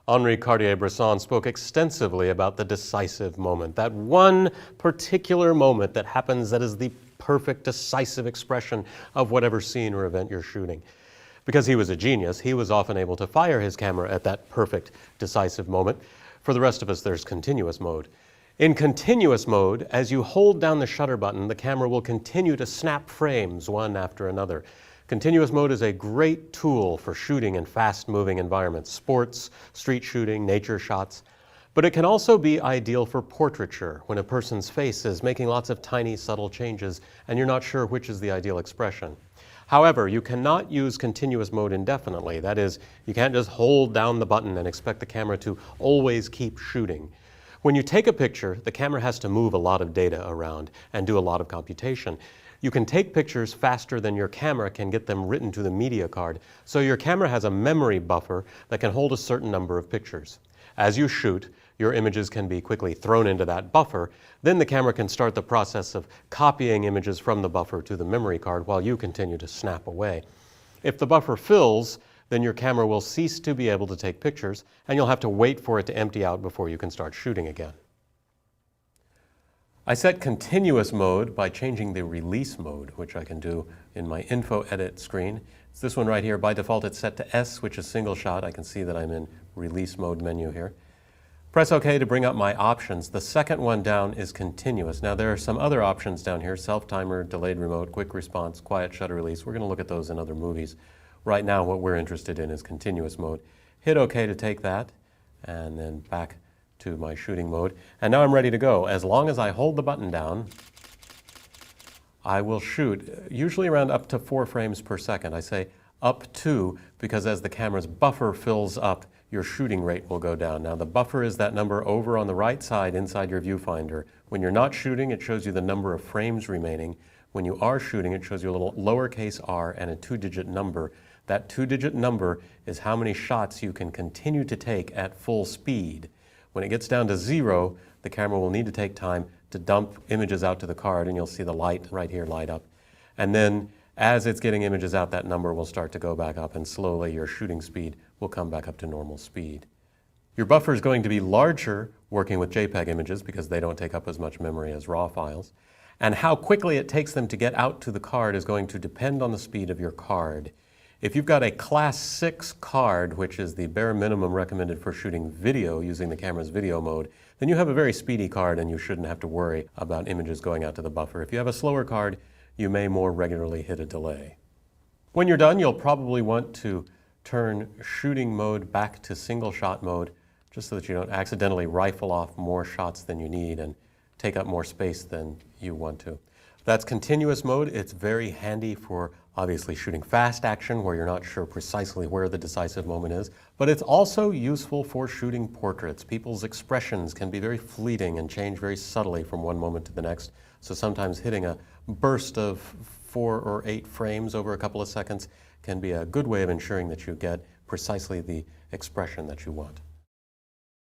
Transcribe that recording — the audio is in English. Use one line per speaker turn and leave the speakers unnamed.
Henri Cartier-Bresson spoke extensively about the decisive moment, that one particular moment that happens that is the perfect decisive expression of whatever scene or event you're shooting. Because he was a genius, he was often able to fire his camera at that perfect decisive moment. For the rest of us, there's continuous mode. In continuous mode, as you hold down the shutter button, the camera will continue to snap frames one after another. Continuous mode is a great tool for shooting in fast-moving environments, sports, street shooting, nature shots. But it can also be ideal for portraiture, when a person's face is making lots of tiny, subtle changes, and you're not sure which is the ideal expression. However, you cannot use continuous mode indefinitely. That is, you can't just hold down the button and expect the camera to always keep shooting. When you take a picture, the camera has to move a lot of data around and do a lot of computation. You can take pictures faster than your camera can get them written to the media card, so your camera has a memory buffer that can hold a certain number of pictures. As you shoot, your images can be quickly thrown into that buffer. Then the camera can start the process of copying images from the buffer to the memory card while you continue to snap away. If the buffer fills, then your camera will cease to be able to take pictures, and you'll have to wait for it to empty out before you can start shooting again. I set continuous mode by changing the release mode, which I can do in my info edit screen. It's this one right here. By default, it's set to S, which is single shot. I can see that I'm in release mode menu here. Press OK to bring up my options. The second one down is continuous. Now there are some other options down here: self-timer, delayed remote, quick response, quiet shutter release. We're going to look at those in other movies. Right now what we're interested in is continuous mode. Hit OK to take that, and then back to my shooting mode. And now I'm ready to go. As long as I hold the button down, I will shoot, usually around up to 4 frames per second. I say up to because as the camera's buffer fills up, your shooting rate will go down. Now the buffer is that number over on the right side inside your viewfinder. When you're not shooting, it shows you the number of frames remaining. When you are shooting, it shows you a little lowercase r and a 2-digit number. That 2-digit number is how many shots you can continue to take at full speed. When it gets down to 0, the camera will need to take time to dump images out to the card, and you'll see the light right here light up. And then as it's getting images out, that number will start to go back up, and slowly your shooting speed will come back up to normal speed. Your buffer is going to be larger working with JPEG images because they don't take up as much memory as RAW files. And how quickly it takes them to get out to the card is going to depend on the speed of your card. If you've got a Class 6 card, which is the bare minimum recommended for shooting video using the camera's video mode, then you have a very speedy card and you shouldn't have to worry about images going out to the buffer. If you have a slower card, you may more regularly hit a delay. When you're done, you'll probably want to turn shooting mode back to single shot mode, just so that you don't accidentally rifle off more shots than you need and take up more space than you want to. That's continuous mode. It's very handy for obviously shooting fast action where you're not sure precisely where the decisive moment is, but it's also useful for shooting portraits. People's expressions can be very fleeting and change very subtly from one moment to the next, so sometimes hitting a burst of 4 or 8 frames over a couple of seconds can be a good way of ensuring that you get precisely the expression that you want.